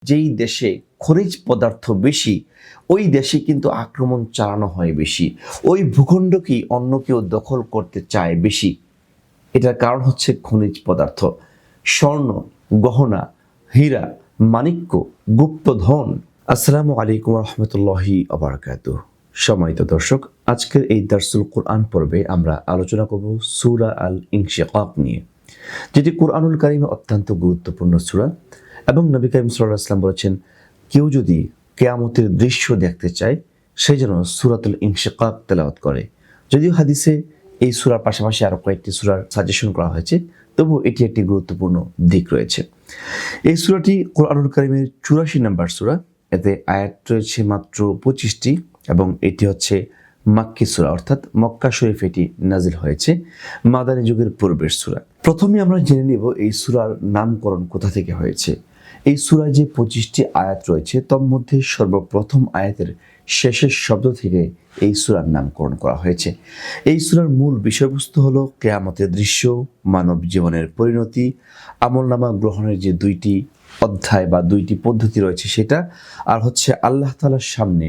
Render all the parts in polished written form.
যেই দেশে খনিজ পদার্থ বেশি, ওই দেশে কিন্তু আক্রমণ চালানো হয় বেশি। ওই ভূখণ্ডকেই অন্য কেউ দখল করতে চায় বেশি। এটার কারণ হচ্ছে খনিজ পদার্থ, স্বর্ণ, গহনা, হীরা, মাণিক্য, গুপ্তধন। আসসালামু আলাইকুম রহমতুল্লাহি আবরাকাতুহ। সম্মানিত দর্শক, আজকের এই দারসুল কোরআন পর্বে আমরা আলোচনা করব সূরা আল ইনশিকাক নিয়ে, যেটি কোরআনুল কারীমে অত্যন্ত গুরুত্বপূর্ণ সূরা। এবং নবী করিম সাল্লাল্লাহু আলাইহি ওয়াসাল্লাম বলেছেন, কেউ যদি কিয়ামতের দৃশ্য দেখতে চায় সে যেন সূরাতুল ইনশিকাক তেলাওয়াত করে। যদিও হাদিসে এই সূরার পাশাপাশি আরও কয়েকটি সূরার সাজেশন করা হয়েছে, তবু এটি একটি গুরুত্বপূর্ণ দিক রয়েছে। এই সূরাটি কোরআনুল কারীমের 84 নম্বর সূরা। এতে আয়াত রয়েছে মাত্র 25টি এবং এটি হচ্ছে মাক্কি সূরা, অর্থাৎ মক্কা শরীফ এটি নাজিল হয়েছে, মাদানী যুগের পূর্বের সূরা। প্রথমে আমরা জেনে নেব এই সূরার নামকরণ কোথা থেকে হয়েছে। এই সূরায় যে 25টি আয়াত রয়েছে তার মধ্যে সর্বপ্রথম আয়াতের শেষের শব্দ থেকে এই সূরার নামকরণ করা হয়েছে। এই সূরার মূল বিষয়বস্তু হলো কিয়ামতের দৃশ্য, মানব জীবনের পরিণতি, আমলনামা গ্রহণের যে দুইটি অধ্যায় বা দুইটি পদ্ধতি রয়েছে সেটা, আর হচ্ছে আল্লাহ তাআলার সামনে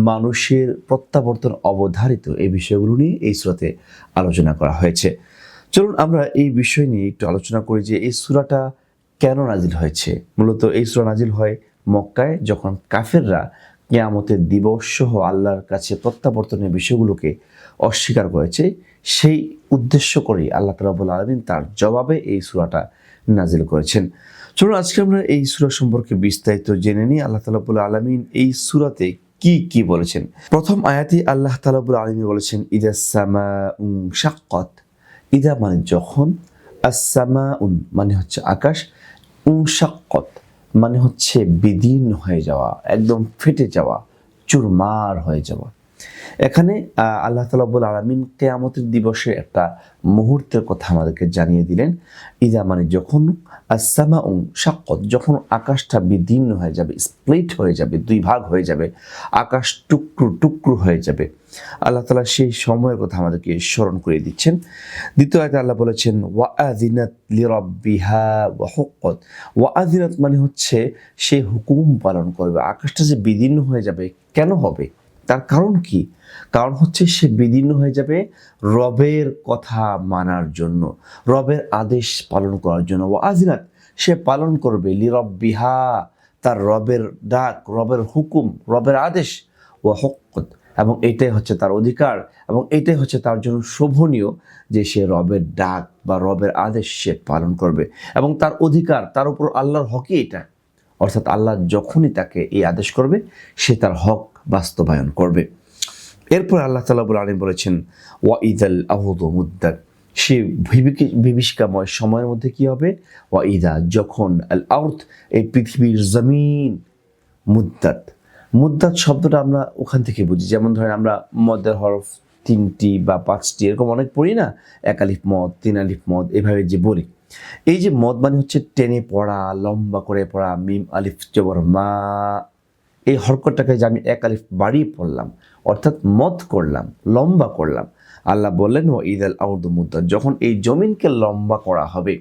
মানুষের প্রত্যাবর্তন অবধারিত এই বিষয়গুলো নিয়ে এই সূরাতে আলোচনা করা হয়েছে। চলুন আমরা এই বিষয় নিয়ে একটু আলোচনা করি যে এই সূরাটা কেন নাজিল হয়েছে। মূলত এই সূরা নাজিল হয় মক্কায়, যখন কাফেররা কিয়ামতের দিবস সহ আল্লাহর কাছে প্রত্যাবর্তনের বিষয়গুলোকে অস্বীকার করেছে। সেই উদ্দেশ্য করেই আল্লাহ রাব্বুল আলামিন তার জবাবে এই সূরাটা নাজিল করেছেন। চলুন আজকে আমরা এই সূরা সম্পর্কে বিস্তারিত জেনে নিই। আল্লাহ রাব্বুল আলামিন এই সূরাতে কি কি বলেছেন। প্রথম আয়াতে আল্লাহ রাব্বুল আলামিন বলেছেন, ইদাস সামাউ শাক্কাত। ইদা মানে যখন, আস-সামাউন মানে হচ্ছে আকাশ, উনশাক্কত মানে হচ্ছে বিদীর্ণ হয়ে যাওয়া, একদম ফেটে যাওয়া, চুরমার হয়ে যাওয়া। এখানে আল্লাহ তাআলা রাব্বুল আলামিন কিয়ামতের দিবসের একটা মুহূর্তের কথা আমাদেরকে জানিয়ে দিলেন। ইদা মানে যখন, আস-সামাউ শাক্কাত যখন আকাশটা বিদীর্ণ হয়ে যাবে, স্প্লিট হয়ে যাবে, দুই ভাগ হয়ে যাবে, আকাশ টুকরো টুকরো হয়ে যাবে। আল্লাহ তাআলা সেই সময়ের কথা আমাদেরকে স্মরণ করিয়ে দিচ্ছেন। দ্বিতীয় আয়াতে আল্লাহ বলেছেন, ওয়াআযিনাত লিরাব্বিহা ওয়া হুক্কাত। ওয়াআযিনাত মানে হচ্ছে সে হুকুম পালন করবে। আকাশটা যে বিদীর্ণ হয়ে যাবে, কেন হবে? তার কারণ কি? কারণ হচ্ছে সে বিদীর্ণ হয়ে যাবে রবের কথা মানার জন্য, রবের আদেশ পালন করার জন্য। ওয়াআযিনাত সে পালন করবে, লিরাব্বিহা তার রবের ডাক, রবের হুকুম, রবের আদেশ, ওয়া হুক্কাত এবং এইটাই হচ্ছে তার অধিকার এবং এইটাই হচ্ছে তার জন্য শোভনীয় যে সে রবের ডাক বা রবের আদেশ সে পালন করবে এবং তার অধিকার, তার উপর আল্লাহর হকই এটা। অর্থাৎ আল্লাহ যখনই তাকে এই আদেশ করবে সে তার হক বাস্তবায়ন করবে। এরপর আল্লাহ তাআলা রাব্বুল বলেছেন, ওয়াইদাল আরদু মুদ্দাত সে বিভীষিকাময় সময়ের মধ্যে কি হবে? ওয়াইদা যখন, আল আরদ এই পৃথিবীর জমিন, মুদ্দাত মুদ্দাত শব্দটা আমরা ওখান থেকে বুঝি। যেমন ধরেন আমরা মদের হরফ 3টি বা 5টি এরকম অনেক পড়ি না, 1 আলিফ মদ, 3 আলিফ মদ, এভাবে যে বলি। এই যে মদ মানে হচ্ছে টেনে পড়া, লম্বা করে পড়া, মিম আলিফ জবর মা, এই হরকতটাকে যে আমি 1 আলিফ বাড়িয়ে পড়লাম, অর্থাৎ মদ করলাম, লম্বা করলাম। আল্লাহ বললেন, ও ইদাল আরদু মুদ্দাত যখন এই জমিনকে লম্বা করা হবে।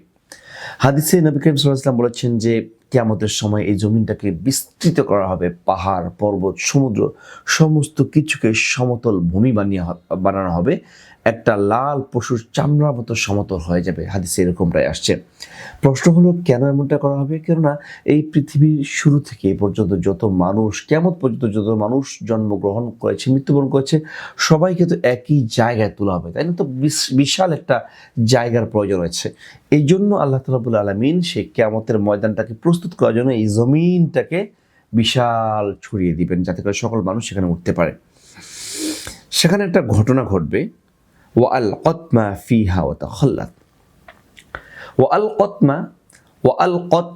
হাদিসে নবী করিম সাল্লাল্লাহু আলাইহি ওয়াসাল্লাম বলেছেন যে কিয়ামতের সময় এই জমিনটাকে বিস্তৃত করা হবে, পাহাড়, পর্বত, সমুদ্র সমস্ত কিছুকে সমতল ভূমি বানানো হবে, একটা লাল পশুর চামড়ার মতো সমতল হয়ে যাবে। হাদিসে এরকমটাই আসছে। প্রশ্ন হলো কেন এমনটা করা হবে? কেননা এই পৃথিবীর শুরু থেকে এই পর্যন্ত যত মানুষ, কিয়ামত পর্যন্ত যত মানুষ জন্মগ্রহণ করেছে, মৃত্যুবরণ করেছে, সবাইকে তো একই জায়গায় তোলা হবে, তাই না? তো বিশাল একটা জায়গার প্রয়োজন রয়েছে। এই জন্য আল্লাহ রাব্বুল আলামিন সেই কিয়ামতের ময়দানটাকে প্রস্তুত করার জন্য এই জমিনটাকে বিশাল ছড়িয়ে দিবেন, যাতে করে সকল মানুষ সেখানে উঠতে পারে। সেখানে একটা ঘটনা ঘটবে, ওয়ালকাত মা ফিহা ওয়া তাখাল্লাত। ওয়ালকাত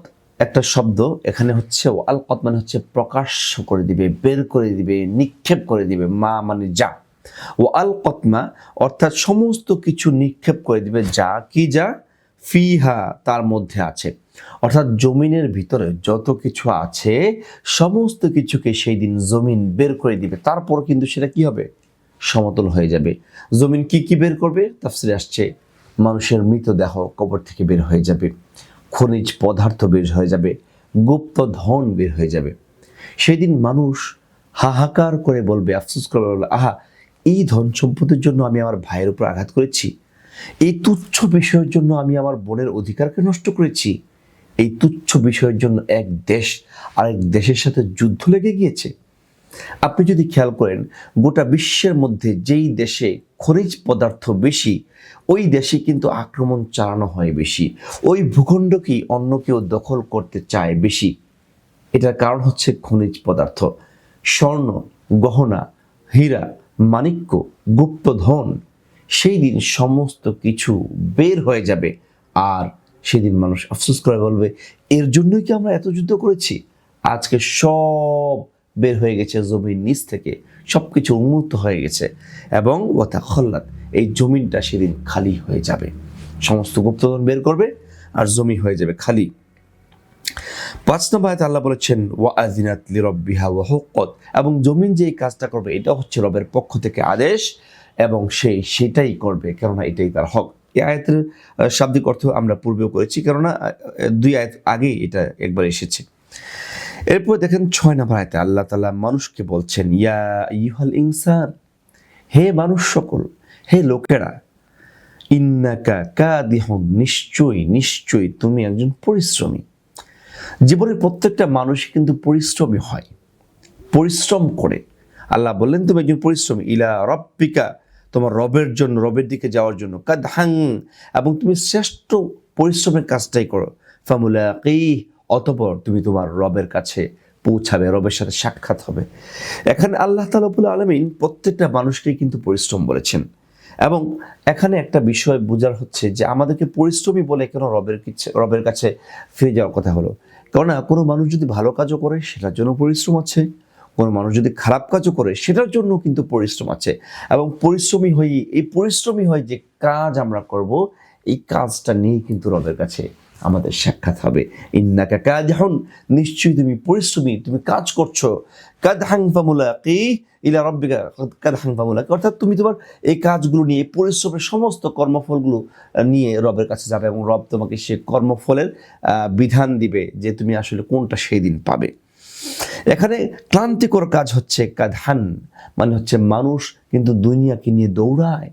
একটা শব্দ, এখানে হচ্ছে ওয়ালকাত মানে হচ্ছে প্রকাশ্য করে দিবে, বের করে দিবে, নিক্ষেপ করে দিবে। মা মানে যা, ওয়ালকাত মা অর্থাৎ সমস্ত কিছু নিক্ষেপ করে দিবে, যা কি, যা ফিহা তার মধ্যে আছে, অর্থাৎ জমিনের ভিতরে যত কিছু আছে সমস্ত কিছুকে সেই দিন জমিন বের করে দিবে। তারপর কিন্তু সেটা কি হবে? সমতল হয়ে যাবে। জমিন কি কি বের করবে? তাফসিরে আসছে, মানুষের মৃতদেহ কবর থেকে বের হয়ে যাবে, খনিজ পদার্থ বের হয়ে যাবে, গুপ্ত ধন বের হয়ে যাবে। সেদিন মানুষ হাহাকার করে বলবে, আফসোস করে বলবে, আহা, এই ধন সম্পদের জন্য আমি আমার ভাইয়ের উপর আঘাত করেছি, এই তুচ্ছ বিষয়ের জন্য আমি আমার বোনের অধিকারকে নষ্ট করেছি, এই তুচ্ছ বিষয়ের জন্য এক দেশ আরেক দেশের সাথে যুদ্ধ লেগে গিয়েছে। আপনি যদি খেয়াল করেন, গোটা বিশ্বের মধ্যে যেই দেশে খনিজ পদার্থ বেশি, ওই দেশে কিন্তু আক্রমণ চালানো হয় বেশি, ওই ভূখণ্ডকেই অন্য কেউ দখল করতে চায় বেশি। এটার কারণ হচ্ছে খনিজ পদার্থ। স্বর্ণ, গহনা, হীরা, মাণিক্য, গুপ্তধন, সেই দিন সমস্ত কিছু বের হয়ে যাবে। আর সেদিন মানুষ আফসোস করে বলবে, এর জন্যই কি আমরা এত যুদ্ধ করেছি? আজকে সব বের হয়ে গেছে জমির নিচ থেকে, সব কিছু উন্মুক্ত হয়ে গেছে, এবং ওয়াতা খল্লাত, এই জমিনটা সেদিন খালি হয়ে যাবে। সমস্ত গুপ্তধন বের করবে আর জমি হয়ে যাবে খালি। 5 নম্বর আয়াতে আল্লাহ বলেছেন, ওয়াআযিনাত লিরাব্বিহা ওয়া হুক্কাত, এবং জমিন যে এই কাজটা করবে এটা হচ্ছে রবের পক্ষ থেকে আদেশ, এবং সেটাই করবে, কেননা এটাই তার হক। এই আয়াতের শাব্দিক অর্থ আমরা পূর্বেও করেছি, কেননা 2 আয়াত আগেই এটা একবার এসেছে। এরপর দেখেন 6 নম্বর আয়াতে আল্লাহ তাআলা মানুষকে বলছেন, ইয়া আইয়ুহাল ইনসান, হে মানুষ সকল, হে লোকেরা, ইন্নাকা কাদিহুন, নিশ্চয়ই তুমি একজন পরিশ্রমী। জীবনের প্রত্যেকটা মানুষ কিন্তু পরিশ্রমী হয়, পরিশ্রম করে। আল্লাহ বললেন তুমি একজন পরিশ্রমী, ইলা রব্বিকা, তোমার রবের জন্য, রবের দিকে যাওয়ার জন্য, কাদহাং, এবং তুমি শ্রেষ্ঠ পরিশ্রমের কাজটাই করো, ফামুলাকিহ, অতঃপর তুমি তোমার রবের কাছে পৌঁছাবে, রবের সাথে সাক্ষাৎ হবে। এখানে আল্লাহ তাআলা রাব্বুল আলামিন প্রত্যেকটা মানুষকে কিন্তু পরিশ্রম বলেছেন, এবং এখানে একটা বিষয় বোঝার হচ্ছে যে আমাদেরকে পরিশ্রমী বলে কেন রবের কাছে ফিরে যাওয়ার কথা হলো। কেননা কোনো মানুষ যদি ভালো কাজও করে সেটার জন্য পরিশ্রম আছে, কোনো মানুষ যদি খারাপ কাজও করে সেটার জন্য কিন্তু পরিশ্রম আছে। এবং এই পরিশ্রমী হয় যে কাজ আমরা করব, এই কাজটা নিয়ে কিন্তু রবের কাছে আমাদের সাক্ষাৎ হবে। ইন্নাকা কাদিহুন, নিশ্চয়ই তুমি পরিশ্রমী, তুমি কাজ করছো। কাদহাং ফামুলাকি ইলা রাব্বিকা কাদহাং ফামুলাকি, অর্থাৎ তুমি তোমার এই কাজগুলো নিয়ে, পরিশ্রমের সমস্ত কর্মফলগুলো নিয়ে রবের কাছে যাবে, এবং রব তোমাকে সে কর্মফলের বিধান দিবে যে তুমি আসলে কোনটা সেই দিন পাবে। এখানে ক্লান্তিকর কাজ হচ্ছে কাদহান, মানে হচ্ছে মানুষ কিন্তু দুনিয়াকে নিয়ে দৌড়ায়।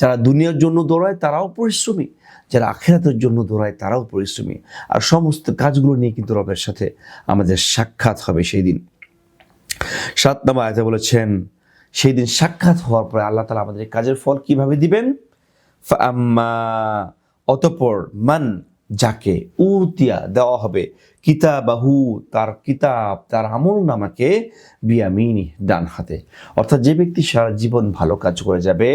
যারা দুনিয়ার জন্য দৌড়ায় তারাও পরিশ্রমী, যারা আখিরাতের জন্য দৌড়ায় তারাও পরিশ্রমী। আর সমস্ত কাজগুলো নিয়ে কিন্তু রবের সাথে আমাদের সাক্ষাৎ হবে সেই দিন। 7 নম্বর আয়াতে বলেছেন, সেই দিন সাক্ষাৎ হওয়ার পরে আল্লাহ তাআলা আমাদের কাজের ফল কিভাবে দিবেন। ফাআম্মা, অতঃপর, মান, যাকে, উতিয়া, দেওয়া হবে, কিতাবাহু, তার কিতাব, তার আমল নামাকে, বিয়ামিনি, ডান হাতে। অর্থাৎ যে ব্যক্তি সারা জীবন ভালো কাজ করে যাবে,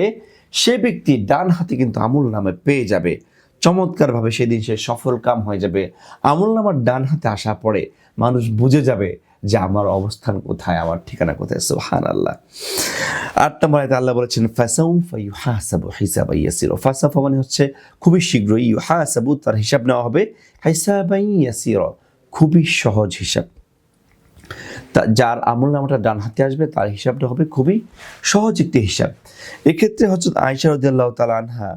সে ব্যক্তি ডান হাতে কিন্তু আমল নামে পেয়ে যাবে। চমৎকারভাবে সেদিন সে সফল কাম হয়ে যাবে। আমল নামার ডান হাতে আসা পড়ে মানুষ বুঝে যাবে যে আমার অবস্থান কোথায়, আমার ঠিকানা কোথায়। সুবহানাল্লাহ। 8 নম্বর আয়াতে আল্লাহ বলেছেন, ফাসাউফা ইউহাসাবু হিসাবান ইয়াসিরা। ফাসাউফা মানে হচ্ছে খুবই শীঘ্রই, ইউহাসাবু তার হিসাব নেওয়া হবে, হিসাবান ইয়াসিরা খুবই সহজ হিসাব। যার আমল নামাটা ডান হাতে আসবে তার হিসাবটা হবে খুবই সহজ একটি হিসাব। এক্ষেত্রে হযরত আয়েশা রাদিয়াল্লাহু তাআলা আনহা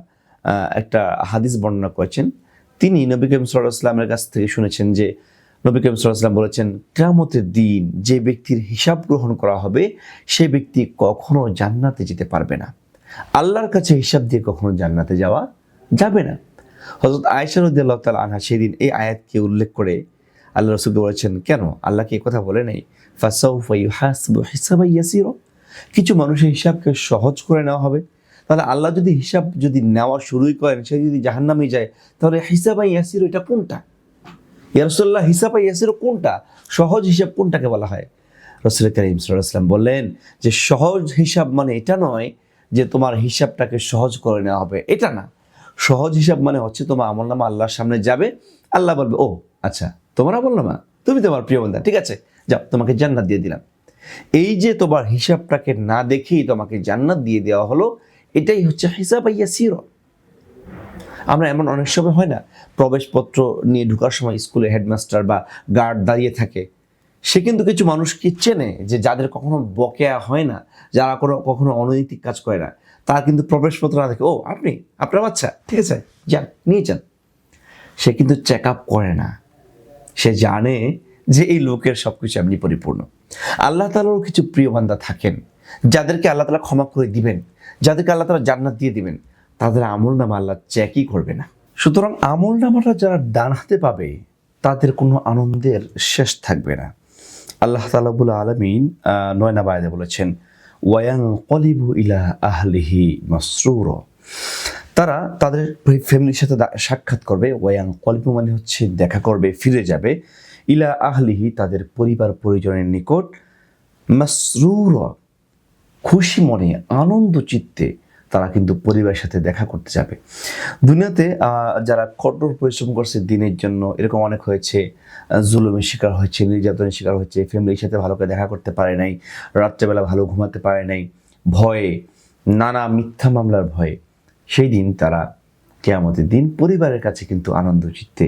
একটা হাদিস বর্ণনা করেছেন। তিনি নবী করিম সাল্লাল্লাহু আলাইহি ওয়াসাল্লামের কাছ থেকে শুনেছেন যে নবী করিম সাল্লাল্লাহু আলাইহি ওয়াসাল্লাম বলেছেন, কিয়ামতের দিন যে ব্যক্তির হিসাব গ্রহণ করা হবে সে ব্যক্তি কখনো জান্নাতে যেতে পারবে না। আল্লাহর কাছে হিসাব দিয়ে কখনো জান্নাতে যাওয়া যাবে না। হযরত আয়েশা রাদিয়াল্লাহু তাআলা আনহা সেদিন এই আয়াতকে উল্লেখ করে আল্লাহ রাসূলকে বলেছেন, কেন আল্লাহ কি কথা বলে নাই, ফাসাউফা ইউহাসাবু হিসাবান ইয়াসিরা, কিছু মানুষের হিসাবকে সহজ করে নেওয়া হবে। তাহলে আল্লাহ যদি হিসাব নেওয়া শুরুই করেন, সে যদি জাহান্নামে যায়, তাহলে হিসাবান ইয়াসিরা এটা কোনটা? ইয়া রাসূলুল্লাহ, হিসাবান ইয়াসিরা কোনটা? সহজ হিসাব কোনটাকে বলা হয়? রাসূল কারীম সাল্লাল্লাহু আলাইহি ওয়াসাল্লাম বললেন যে সহজ হিসাব মানে এটা নয় যে তোমার হিসাবটাকে সহজ করে নেওয়া হবে, এটা না। সহজ হিসাব মানে হচ্ছে তোমার আমলনামা আল্লাহর সামনে যাবে, আল্লাহ বলবে, ও আচ্ছা তোমার আমলনামা, তুমি তোমার প্রিয় বান্দা, ঠিক আছে যাও, তোমাকে জান্নাত দিয়ে দিলাম। এই যে তোমার হিসাবটাকে না দেখেই তোমাকে জান্নাত দিয়ে দেওয়া হলো, এটাই হচ্ছে হিসাবান ইয়াসিরা। আমরা এমন অনেক সময় হয় না, প্রবেশপত্র নিয়ে ঢোকার সময় স্কুলে হেডমাস্টার বা গার্ড দাঁড়িয়ে থাকে, সে কিন্তু কিছু মানুষকে চেনে যে যাদের কখনো বকেয়া হয় না, যারা কখনো অনৈতিক কাজ করে না, তারা কিন্তু প্রবেশপত্র না দেখে, ও আপনার বাচ্চা, ঠিক আছে যান নিয়ে যান। সে কিন্তু চেক আপ করে না, সে জানে যে এই লোকের সবকিছু এমনি পরিপূর্ণ। আল্লাহ তাআলারও কিছু প্রিয় বান্দা থাকেন যাদেরকে আল্লাহ তাআলা ক্ষমা করে দিবেন, যাদেরকে আল্লাহ তাআলা জান্নাত দিয়ে দিবেন, তাদের আমল নামা আল্লাহ চেকই করবে না। সুতরাং আমল নামাটা যারা ডান হাতে পাবে তাদের কোনো আনন্দের শেষ থাকবে না। আল্লাহ তাআলা রাব্বুল আলামিন 9 নম্বর আয়াতে বলেছেন, ওয়ায়ানকলিবু ইলা আহলিহি মাসরুরা। তারা তাদের ফ্যামিলির সাথে সাক্ষাৎ করবে। ওয়ায়ানকলিবু মানে হচ্ছে দেখা করবে, ফিরে যাবে। ইলা আহলিহি তাদের পরিবার পরিজনের নিকট, মাসরুরা খুশি মনে, আনন্দ চিত্তে তারা কিন্তু পরিবারের সাথে দেখা করতে যাবে। দুনিয়াতে যারা কঠোর পরিশ্রম করছে দিনের জন্য, এরকম অনেক হয়েছে, জুলুমের শিকার হয়েছে, নির্যাতনের শিকার হয়েছে, ফ্যামিলির সাথে ভালো করে দেখা করতে পারে নাই, রাত্রেবেলা ভালো ঘুমাতে পারে নাই, ভয়ে, নানা মিথ্যা মামলার ভয়ে, সেই দিন তারা কিয়ামতের দিন পরিবারের কাছে কিন্তু আনন্দ চিত্তে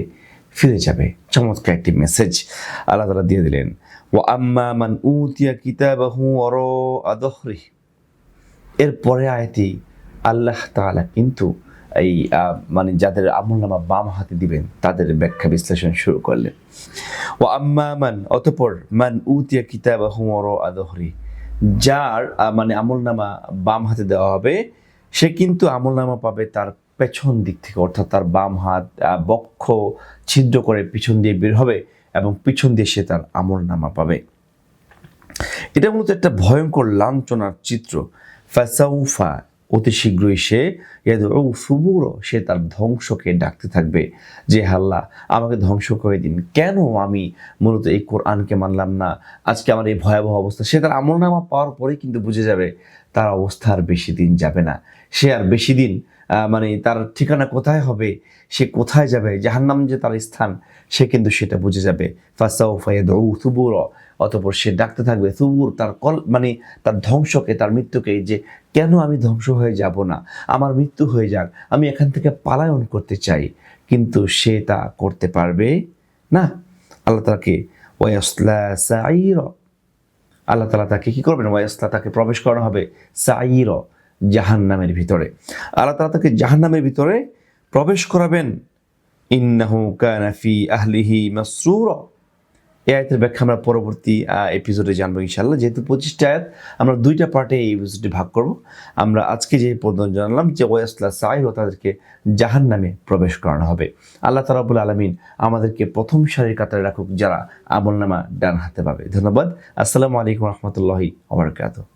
ফিরে যাবে। চমৎকার একটি মেসেজ আল্লাহ তাআলা দিয়ে দিলেন। ওয়া আম্মা মান উতিয়া কিতাবাহু ওয়ারাআ যহরিহি। এরপরে আয়াতেই আল্লাহ তাআলা কিন্তু এই মানে যাদের আমলনামা বাম হাতে দিবেন তাদের ব্যাখ্যা বিশ্লেষণ শুরু করলেন। ওয়া আম্মা মান, অতঃপর মান উতিয়া কিতাবাহু ওয়ারাআ যহরিহি, যার মানে আমলনামা বাম হাতে দেওয়া হবে সে কিন্তু আমলনামা পাবে তার পেছন দিক থেকে, অর্থাৎ তার বাম হাত বক্ষ ছিদ্র করে পিছন দিয়ে বের হবে এবং পিছন দিয়ে সে তার আমলনামা পাবে। এটা মূলত একটা ভয়ঙ্কর লাঞ্ছনার চিত্র। ফাসাউফা, অতি শীঘ্রই সে ইয়াদউ সুবুরা, সে তার ধ্বংসকে ডাকতে থাকবে যে আল্লাহ আমাকে ধ্বংস করে দিন, কেন আমি মূলত এই কোরআনকে মানলাম না, আজকে আমার এই ভয়াবহ অবস্থা। সে তার আমলনামা পাওয়ার পরেই কিন্তু বুঝে যাবে তার অবস্থা আর বেশি দিন যাবে না, সে আর বেশি দিন মানে তার ঠিকানা কোথায় হবে, সে কোথায় যাবে, জাহান্নাম যে তার স্থান, সে কিন্তু সেটা বুঝে যাবে। ফাসাউফা ইয়াদউ সুবুরা, অতঃপর সে ডাকতে থাকবে সুবুর, তার মানে তার ধ্বংসকে, তার মৃত্যুকে, যে কেন আমি ধ্বংস হয়ে যাব না, আমার মৃত্যু হয়ে যাক, আমি এখান থেকে পালায়ন করতে চাই, কিন্তু সে তা করতে পারবে না। আল্লাহ তাকে ওয়াসলা সাঈর, আল্লাহ তাআলা তাকে কি করবেন, ওয়াসলা, তাকে প্রবেশ করানো হবে সাঈর, জাহান্নামের ভিতরে। আল্লাহ তাআলা তাকে জাহান্নামের ভিতরে প্রবেশ করাবেন। ইন্নাহু কানা ফি আহলিহি মাসরুরা। এই আয়াতের ব্যাখ্যা আমরা পরবর্তী এপিসোডে জানবো ইনশাআল্লাহ। যেহেতু 25টা আয়াত, আমরা 2টা পার্টে এই এপিসোডটি ভাগ করব। আমরা আজকে যে পর্যন্ত জানলাম যে ওয়াসলা সাঈর, তাদেরকে জাহান্নামে প্রবেশ করানো হবে। আল্লাহ তাআলা রাব্বুল আলামিন আমাদেরকে প্রথম সারির কাতারে রাখুক যারা আমলনামা ডান হাতে পাবে। ধন্যবাদ। আসসালামু আলাইকুম ওয়া রাহমাতুল্লাহি ওয়া বারাকাতুহু।